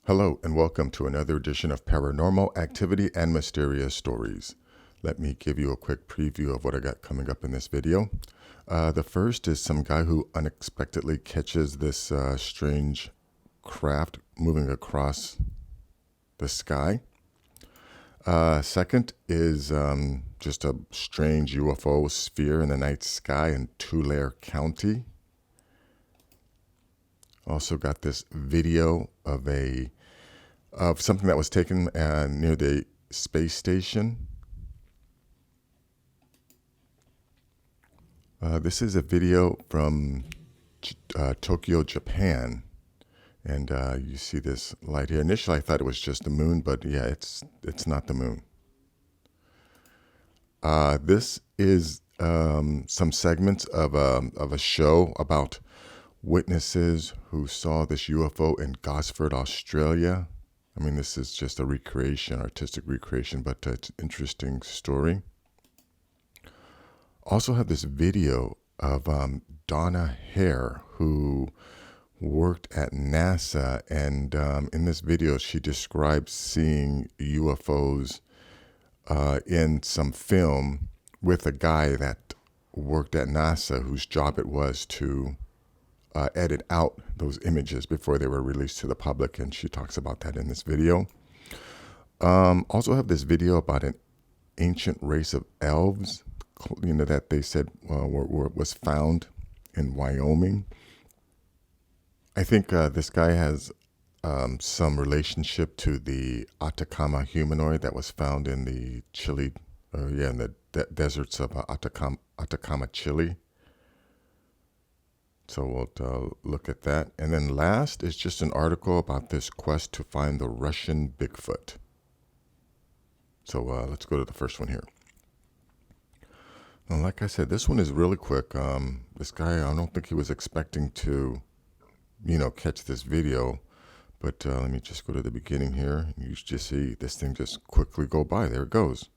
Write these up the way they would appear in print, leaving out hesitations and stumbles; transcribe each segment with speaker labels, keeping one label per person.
Speaker 1: Hello and welcome to another edition of Paranormal Activity and Mysterious Stories. Let me give you a quick preview of what I got coming up in this video. The first is some guy who unexpectedly catches this strange craft moving across the sky. Second is just a strange UFO sphere in the night sky in Tulare County. Also got this video of something that was taken near the space station. This is a video from Tokyo, Japan. And you see this light here. Initially, I thought it was just the moon, but yeah, it's not the moon. This is some segments of a show about witnesses who saw this UFO in Gosford, Australia. I mean, this is just a recreation, artistic recreation, but it's an interesting story. Also have this video of Donna Hare, who worked at NASA, and in this video she describes seeing UFOs in some film with a guy that worked at NASA whose job it was to edit out those images before they were released to the public, and she talks about that in this video. Also have this video about an ancient race of elves, that they said was found in Wyoming. I think this guy has some relationship to the Atacama humanoid that was found in the Chile, in the deserts of Atacama, Chile. So we'll look at that. And then last is just an article about this quest to find the Russian Bigfoot. So let's go to the first one here. Now, like I said, this one is really quick. This guy, I don't think he was expecting to, catch this video. But let me just go to the beginning here. You just see this thing just quickly go by. There it goes.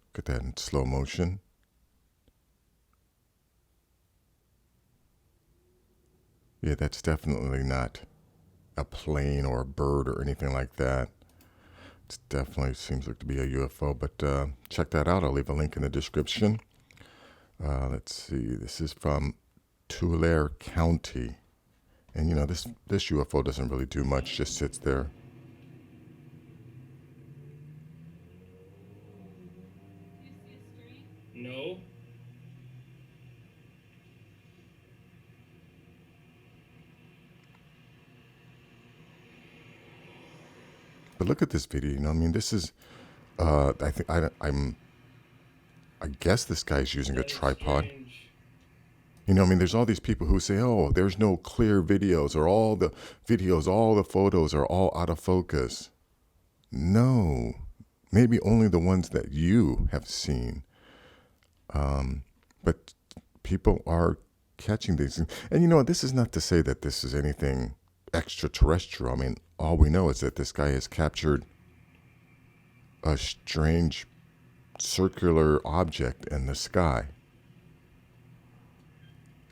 Speaker 1: Look at that in slow motion. Yeah, that's definitely not a plane or a bird or anything like that. It definitely seems like to be a UFO, but check that out. I'll leave a link in the description. Let's see. This is from Tulare County. And, this UFO doesn't really do much, just sits there.
Speaker 2: No.
Speaker 1: But look at this video. This is, I guess this guy's using a tripod.
Speaker 2: Strange.
Speaker 1: There's all these people who say, oh, there's no clear videos, or all the videos, all the photos are all out of focus. No, maybe only the ones that you have seen. But people are catching these. And this is not to say that this is anything extraterrestrial. All we know is that this guy has captured a strange circular object in the sky.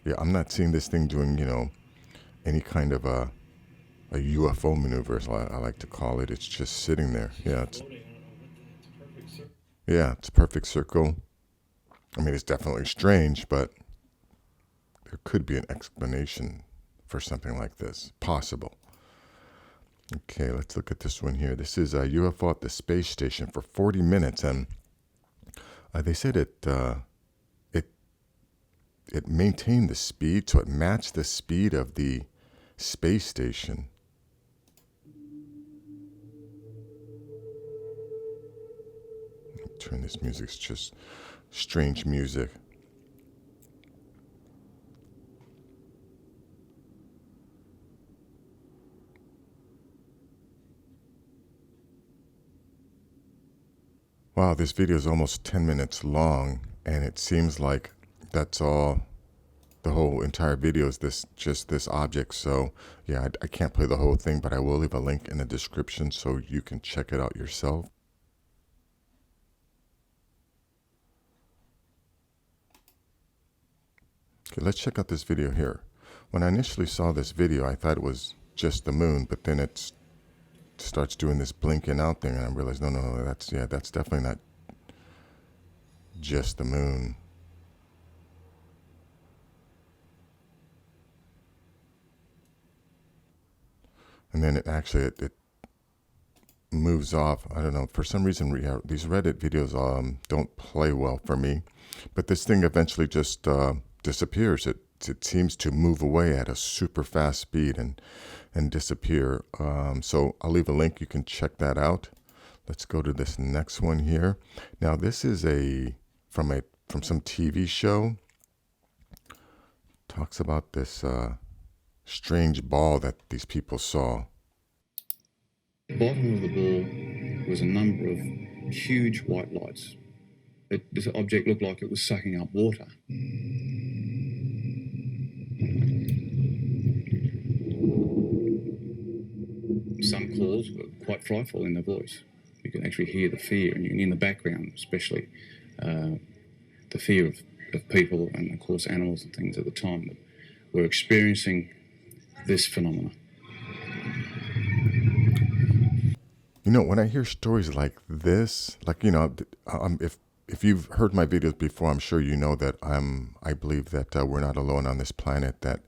Speaker 1: Yeah, I'm not seeing this thing doing, any kind of a UFO maneuver, as I like to call it. It's just sitting there. Yeah, it's a perfect circle. It's definitely strange, but there could be an explanation for something like this. Possible. Okay, let's look at this one here. This is a UFO at the space station for 40 minutes, and they said it maintained the speed, so it matched the speed of the space station. Turn this music, it's just strange music. Wow, this video is almost 10 minutes long, and it seems like that's all. The whole entire video is just this object. So yeah, I can't play the whole thing, but I will leave a link in the description so you can check it out yourself. Okay, let's check out this video here. When I initially saw this video, I thought it was just the moon, but then it starts doing this blinking out thing, and I realized, no, that's definitely not just the moon. And then it actually it moves off. I don't know, for some reason these Reddit videos don't play well for me, but this thing eventually just disappears. It seems to move away at a super fast speed and disappear. So I'll leave a link, you can check that out. Let's go to this next one here. Now this is from some TV show. Talks about this strange ball that these people saw.
Speaker 2: At the bottom of the ball was a number of huge white lights. This object looked like it was sucking up water. Some calls were quite frightful in their voice. You can actually hear the fear, and in the background especially, the fear of people and, of course, animals and things at the time that were experiencing this phenomena.
Speaker 1: You know, when I hear stories like this, like, you know, if you've heard my videos before, I'm sure you know that I believe that we're not alone on this planet, that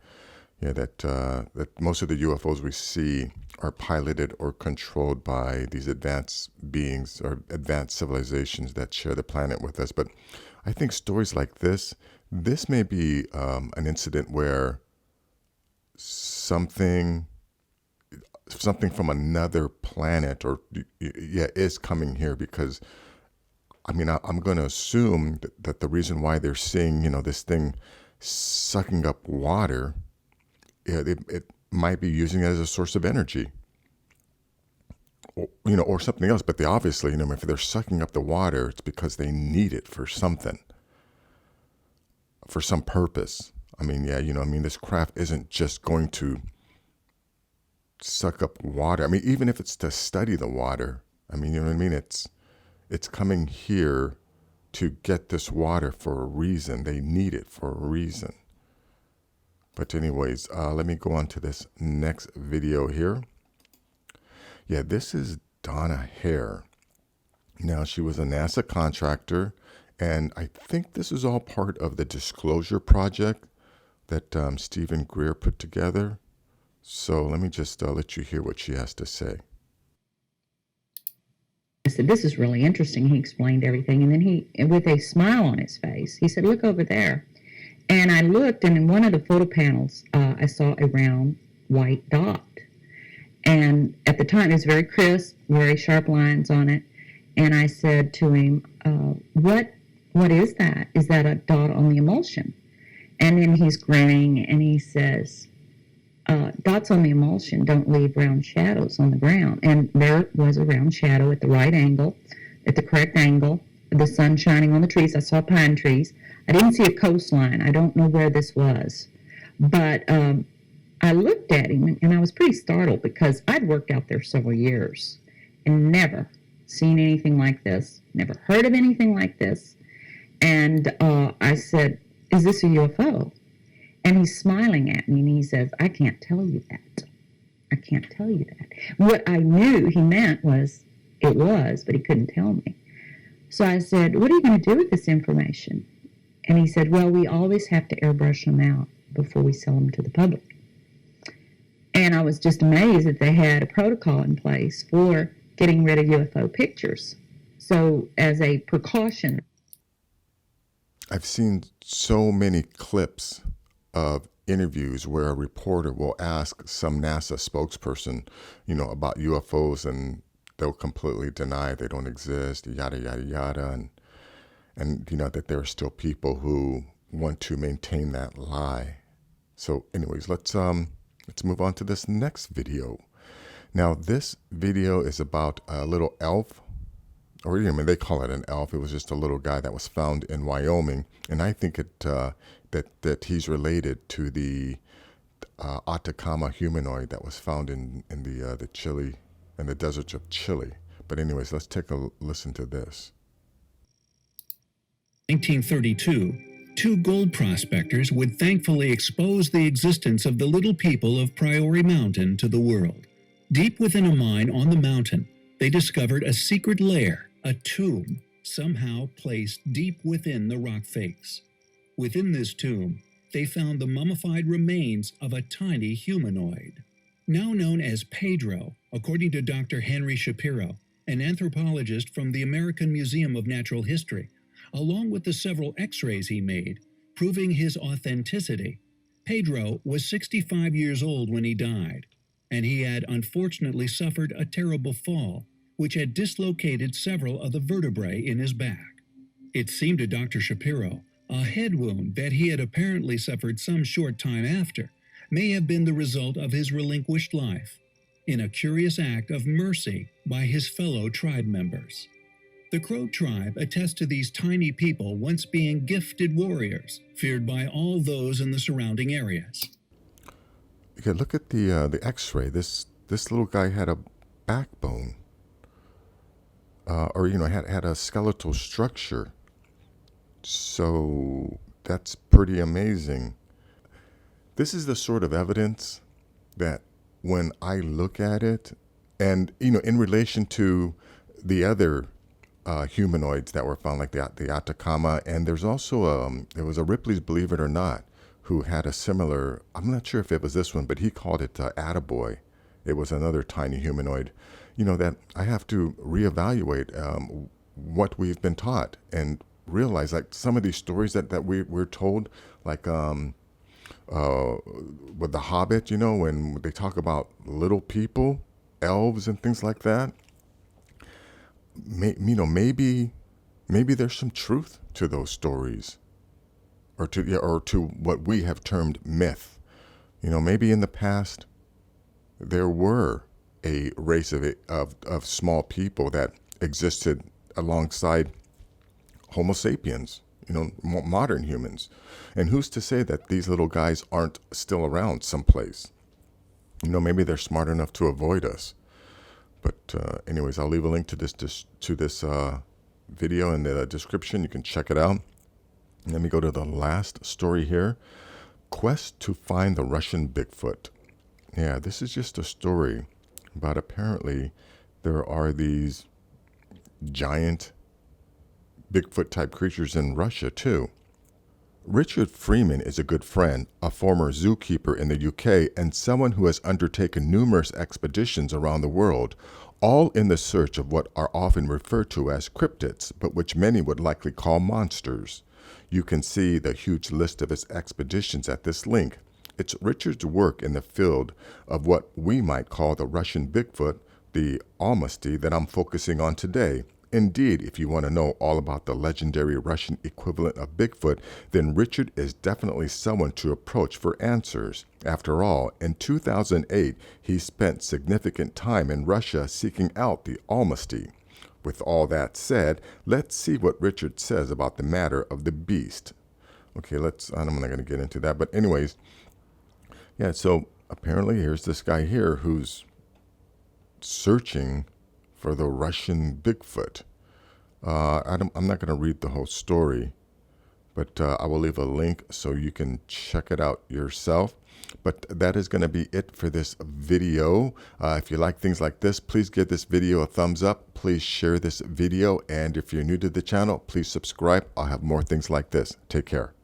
Speaker 1: most of the UFOs we see are piloted or controlled by these advanced beings or advanced civilizations that share the planet with us. But I think stories like this may be an incident where something from another planet is coming here, because I mean, I'm going to assume that the reason why they're seeing, you know, this thing sucking up water, it might be using it as a source of energy, or, you know, or something else. But they obviously, you know, if they're sucking up the water, it's because they need it for something, for some purpose. I mean, yeah, you know, I mean, this craft isn't just going to suck up water. I mean, even if it's to study the water, I mean, you know what I mean? It's coming here to get this water for a reason. They need it for a reason. But anyways, let me go on to this next video here. Yeah, this is Donna Hare. Now, she was a NASA contractor, and I think this is all part of the Disclosure Project that Stephen Greer put together. So let me just let you hear what she has to say.
Speaker 3: I said, this is really interesting. He explained everything. And then he, with a smile on his face, he said, look over there. And I looked, and in one of the photo panels, I saw a round white dot. And at the time, it was very crisp, very sharp lines on it. And I said to him, what is that? Is that a dot on the emulsion? And then he's grinning, and he says, dots on the emulsion don't leave round shadows on the ground. And there was a round shadow at the right angle, at the correct angle, the sun shining on the trees. I saw pine trees. I didn't see a coastline. I don't know where this was. But I looked at him, and I was pretty startled, because I'd worked out there several years and never seen anything like this, never heard of anything like this. And I said, is this a UFO? And he's smiling at me, and he says, I can't tell you that. I can't tell you that. What I knew he meant was it was, but he couldn't tell me. So I said, what are you going to do with this information? And he said, well, we always have to airbrush them out before we sell them to the public. And I was just amazed that they had a protocol in place for getting rid of UFO pictures. So as a precaution.
Speaker 1: I've seen so many clips of interviews where a reporter will ask some NASA spokesperson, you know, about UFOs, and they'll completely deny they don't exist, yada, yada, yada. And you know, that there are still people who want to maintain that lie. So anyways, let's move on to this next video. Now, this video is about a little elf, or I mean, they call it an elf. It was just a little guy that was found in Wyoming, and I think that he's related to the Atacama humanoid that was found in the Chile, in the deserts of Chile. But anyways, let's take a listen to this.
Speaker 4: 1932, Two gold prospectors would thankfully expose the existence of the little people of Priory Mountain to the world. Deep within a mine on the mountain, they discovered a secret lair, a tomb, somehow placed deep within the rock face. Within this tomb, they found the mummified remains of a tiny humanoid. Now known as Pedro, according to Dr. Henry Shapiro, an anthropologist from the American Museum of Natural History, along with the several x-rays he made, proving his authenticity. Pedro was 65 years old when he died, and he had unfortunately suffered a terrible fall, which had dislocated several of the vertebrae in his back. It seemed to Dr. Shapiro, a head wound that he had apparently suffered some short time after may have been the result of his relinquished life, in a curious act of mercy by his fellow tribe members. The Crow tribe attests to these tiny people once being gifted warriors, feared by all those in the surrounding areas.
Speaker 1: Okay, look at the X-ray. This little guy had a backbone, or had a skeletal structure. So that's pretty amazing. This is the sort of evidence that when I look at it, and in relation to the other humanoids that were found, like the Atacama, and there's also there was a Ripley's Believe It or Not who had a similar. I'm not sure if it was this one, but he called it Attaboy. It was another tiny humanoid. That I have to reevaluate what we've been taught and realize, like, some of these stories that we're told, like with The Hobbit, when they talk about little people, elves and things like that. Maybe there's some truth to those stories, or to what we have termed myth. Maybe in the past there were a race of small people that existed alongside Homo sapiens, modern humans. And who's to say that these little guys aren't still around someplace? Maybe they're smart enough to avoid us. But anyways, I'll leave a link to this video in the description. You can check it out. Let me go to the last story here. Quest to find the Russian Bigfoot. Yeah, this is just a story about, apparently there are these giant Bigfoot type creatures in Russia too. Richard Freeman is a good friend, a former zookeeper in the UK, and someone who has undertaken numerous expeditions around the world, all in the search of what are often referred to as cryptids, but which many would likely call monsters. You can see the huge list of his expeditions at this link. It's Richard's work in the field of what we might call the Russian Bigfoot, the Almasty, that I'm focusing on today. Indeed, if you want to know all about the legendary Russian equivalent of Bigfoot, then Richard is definitely someone to approach for answers. After all, in 2008, he spent significant time in Russia seeking out the Almasty. With all that said, let's see what Richard says about the matter of the beast. Okay, I'm not going to get into that, but anyways, yeah, so apparently here's this guy here who's searching for the Russian Bigfoot. I'm not going to read the whole story, but I will leave a link so you can check it out yourself. But that is going to be it for this video. If you like things like this, please give this video a thumbs up. Please share this video. And if you're new to the channel, please subscribe. I'll have more things like this. Take care.